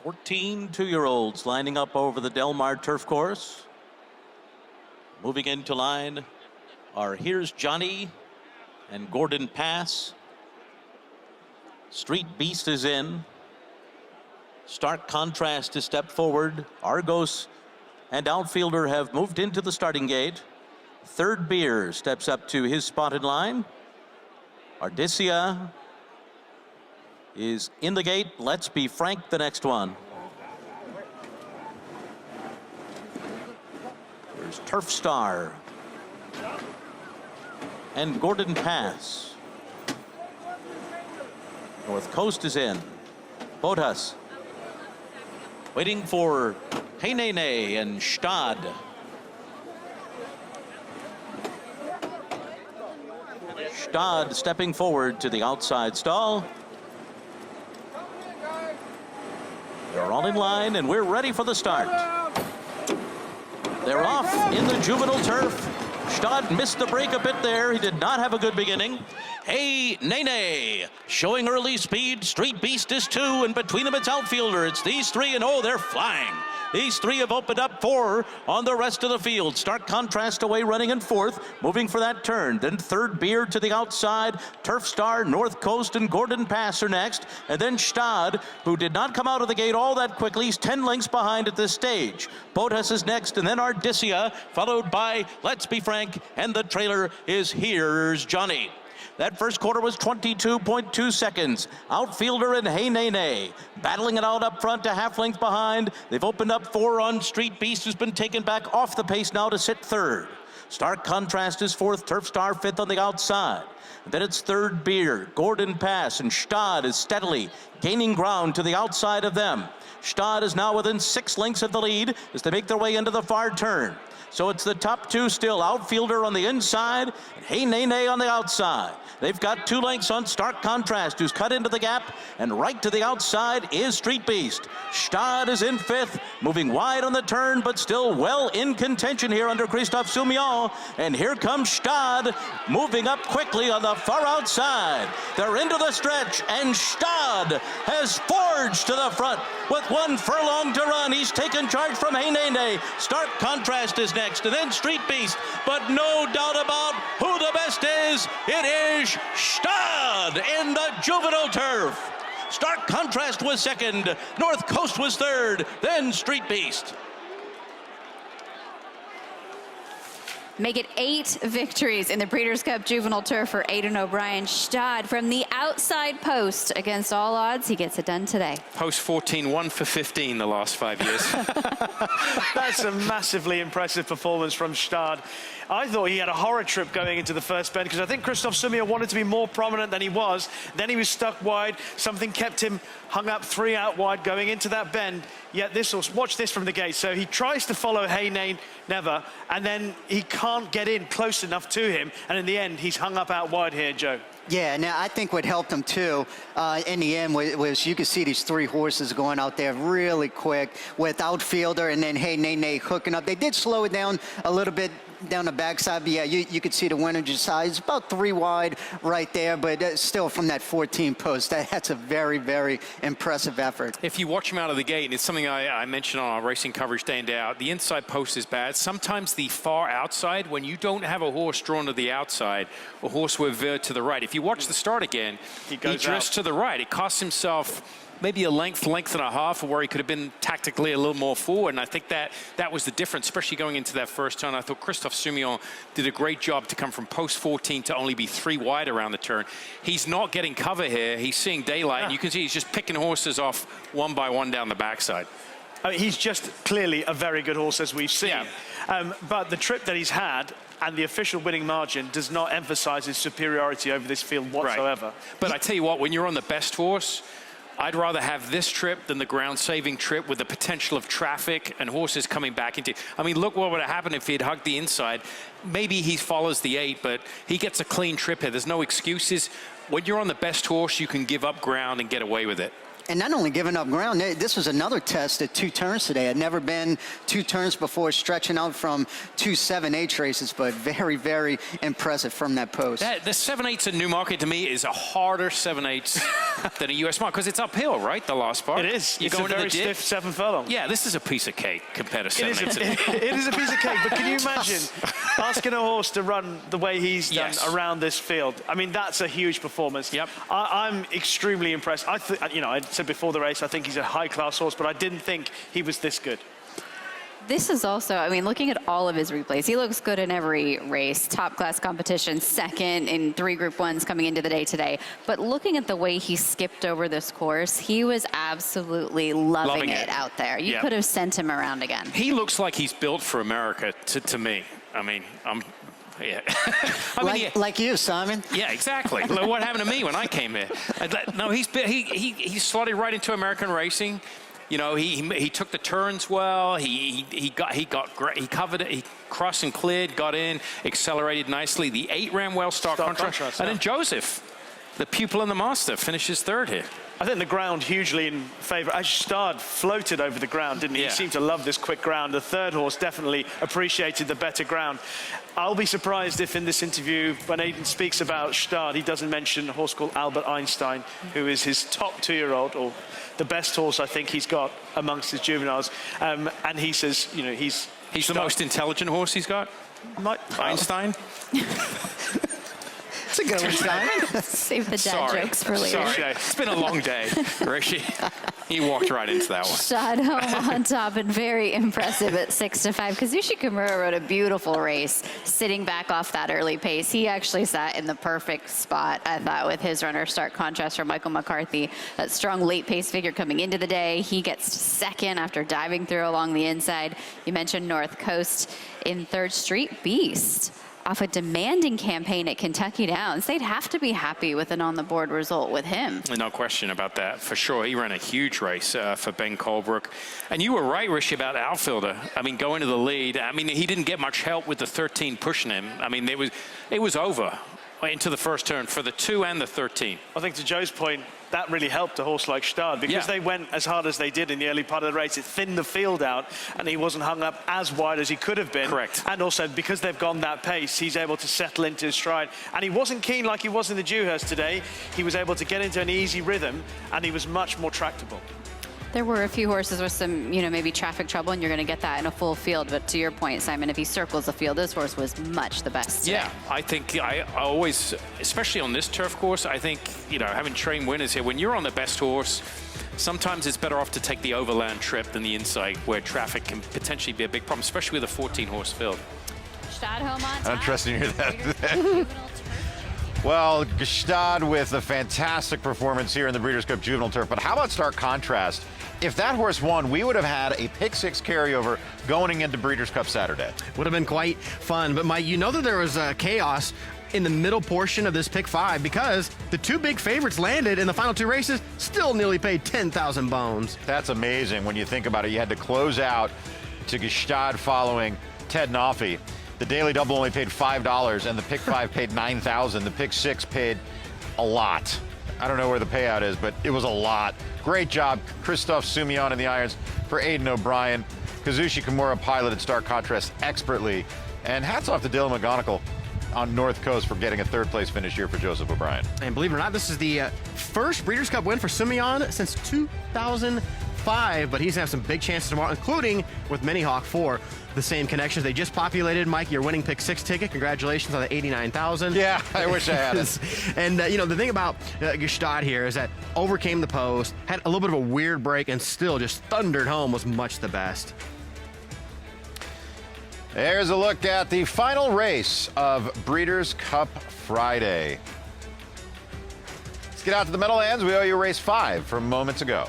14 two-year-olds lining up over the Del Mar turf course. Moving into line are Here's Johnny and Gordon Pass. Street Beast is in. Stark Contrast to step forward. Argos and Outfielder have moved into the starting gate. Third Beer steps up to his spotted line. Ardicia is in the gate. Let's Be Frank, the next one. There's Turf Star and Gordon Pass. North Coast is in. Botas waiting for Hey Nay Nay and Stad. Stad stepping forward to the outside stall. They're all in line and we're ready for the start. They're off in the juvenile turf. Stad missed the break a bit there. He did not have a good beginning. Hey Nay Nay showing early speed. Street Beast is 2, and between them it's Outfielder. It's these three, and oh, they're flying. These three have opened up 4 on the rest of the field. Stark Contrast away running in 4th, moving for that turn. Then Third Beer to the outside. Turf Star, North Coast, and Gordon Pass are next. And then Stad, who did not come out of the gate all that quickly. He's 10 lengths behind at this stage. Botas is next, and then Ardicia, followed by Let's Be Frank, and the trailer is Here's Johnny. That first quarter was 22.2 seconds. Outfielder and Hey Nay Nay battling it out up front to half length behind. They've opened up 4 on Street Beast, who's been taken back off the pace now to sit 3rd. Stark Contrast is 4th, Turf Star 5th on the outside. And then it's Third Beer, Gordon Pass, and Stad is steadily gaining ground to the outside of them. Stad is now within 6 lengths of the lead as they make their way into the far turn. So it's the top 2 still. Outfielder on the inside and Hey Nay Nay on the outside. They've got 2 lengths on Stark Contrast, who's cut into the gap, and right to the outside is Street Beast. Stad is in 5th, moving wide on the turn, but still well in contention here under Christophe Soumillon. And here comes Stad, moving up quickly on the far outside. They're into the stretch, and Stad has forged to the front with 1 furlong to run. He's taken charge from Hey Nay Nay. Stark Contrast is next, and then Street Beast, but no doubt about who the best is. It is Stad in the juvenile turf. Stark Contrast was 2nd, North Coast was 3rd, then Street Beast. Make it 8 victories in the Breeders' Cup Juvenile Turf for Aidan O'Brien. Stad from the outside post. Against all odds, he gets it done today. Post 14, 1 for 15 the last 5 years. That's a massively impressive performance from Stad. I thought he had a horror trip going into the first bend because I think Christophe Soumillon wanted to be more prominent than he was. Then he was stuck wide. Something kept him hung up 3 out wide going into that bend. Yet this will watch this from the gate. So he tries to follow Hey Nay Never, and then he can't get in close enough to him. And in the end, he's hung up out wide here, Joe. Yeah, now I think what helped him too in the end was you could see these 3 horses going out there really quick with Outfielder and then Hey Nay Nay hooking up. They did slow it down a little bit down the backside, but yeah, you could see the winner side. It's about 3 wide right there, but still from that 14 post, that's a very, very impressive effort. If you watch him out of the gate, and it's something I mentioned on our racing coverage day in, day out, the inside post is bad. Sometimes the far outside, when you don't have a horse drawn to the outside, a horse will veer to the right. If you watch the start again, he drifts to the right. It costs himself maybe a length and a half, where he could have been tactically a little more forward. And I think that was the difference, especially going into that first turn. I thought Christophe Soumillon did a great job to come from post 14 to only be 3 wide around the turn. He's not getting cover here. He's seeing daylight, and you can see he's just picking horses off one by one down the backside. I mean, he's just clearly a very good horse, as we've seen. Yeah. But the trip that he's had and the official winning margin does not emphasize his superiority over this field whatsoever. Right. But I tell you what, when you're on the best horse, I'd rather have this trip than the ground-saving trip with the potential of traffic and horses coming back into. I mean, look what would have happened if he'd hugged the inside. Maybe he follows the 8, but he gets a clean trip here. There's no excuses. When you're on the best horse, you can give up ground and get away with it. And not only giving up ground, this was another test at 2 turns today. Had never been 2 turns before, stretching out from 2 7/8 races, but very, very impressive from that post. The 7/8 in Newmarket to me is a harder 7/8 than a US mile because it's uphill, right? The last part. It is. You It's go a into very the dip. stiff 7 furlong. Yeah, this is a piece of cake compared to 7/8. It is a piece of cake, but can you imagine asking a horse to run the way he's done Yes. around this field? I mean, that's a huge performance. Yep. I'm extremely impressed. I said before the race, I think he's a high-class horse, but I didn't think he was this good. This is also, I mean, looking at all of his replays, he looks good in every race. Top class competition, second in 3 Group 1s coming into the day today. But looking at the way he skipped over this course, he was absolutely loving it out there. You could have sent him around again. He looks like he's built for America to me. I mean, yeah. Like you, Simon. Yeah, exactly. Look what happened to me when I came here. No, he slotted right into American racing. You know, he took the turns well. He got great. He covered it. He crossed and cleared, got in, accelerated nicely. The 8 ran well, start contrast. And then Joseph, the pupil and the master, finishes 3rd here. I think the ground hugely in favour. Stad floated over the ground, didn't he? Yeah. He seemed to love this quick ground. The 3rd horse definitely appreciated the better ground. I'll be surprised if in this interview, when Aidan speaks about Stad, he doesn't mention a horse called Albert Einstein, who is his top 2-year-old, or the best horse I think he's got amongst his juveniles. And he says, you know, he's the most intelligent horse he's got. Einstein. It's a good one, Simon. Save the dad jokes for later. Sorry. It's been a long day, Rishi. He walked right into that one. Shot home on top and very impressive at 6-5. Kazushi Kimura rode a beautiful race, sitting back off that early pace. He actually sat in the perfect spot, I thought, with his runner. Stark contrast from Michael McCarthy. That strong late pace figure coming into the day. He gets 2nd after diving through along the inside. You mentioned North Coast in 3rd Street Beast. Off a demanding campaign at Kentucky Downs. They'd have to be happy with an on-the-board result with him. No question about that, for sure. He ran a huge race for Ben Colebrook. And you were right, Rishi, about outfielder. I mean, going to the lead. I mean, he didn't get much help with the 13 pushing him. I mean, it was over into the first turn for the 2 and the 13. I think to Joe's point, that really helped a horse like Stad because they went as hard as they did in the early part of the race. It thinned the field out and he wasn't hung up as wide as he could have been. Correct. And also because they've gone that pace, he's able to settle into his stride. And he wasn't keen like he was in the Dewhurst today. He was able to get into an easy rhythm and he was much more tractable. There were a few horses with some, maybe traffic trouble, and you're going to get that in a full field. But to your point, Simon, if he circles the field, this horse was much the best today. Yeah, I think I always, especially on this turf course, I think, having trained winners here, when you're on the best horse, sometimes it's better off to take the overland trip than the inside, where traffic can potentially be a big problem, especially with a 14-horse field. Stad home on top. Interesting to hear that. Well, Gestad with a fantastic performance here in the Breeders' Cup Juvenile Turf. But how about stark contrast? If that horse won, we would have had a pick-6 carryover going into Breeders' Cup Saturday. Would have been quite fun. But, Mike, that there was chaos in the middle portion of this pick 5 because the 2 big favorites landed in the final 2 races, still nearly paid 10,000 bones. That's amazing when you think about it. You had to close out to Gestad following Ted Noffey. The Daily Double only paid $5, and the pick 5 paid $9,000. The pick 6 paid a lot. I don't know where the payout is, but it was a lot. Great job, Christophe Soumillon in the irons for Aidan O'Brien. Kazushi Kimura piloted stark contrast expertly. And hats off to Dylan McGonigal on North Coast for getting a 3rd place finish here for Joseph O'Brien. And believe it or not, this is the first Breeders' Cup win for Soumillon since 2005, but he's going to have some big chances tomorrow, including with Mini Hawk for the same connections. They just populated, Mike, your winning pick 6 ticket. Congratulations on the 89,000. Yeah, I wish I had it. And, the thing about Gestad here is that overcame the post, had a little bit of a weird break, and still just thundered home, was much the best. There's a look at the final race of Breeders' Cup Friday. Let's get out to the Meadowlands. We owe you race 5 from moments ago.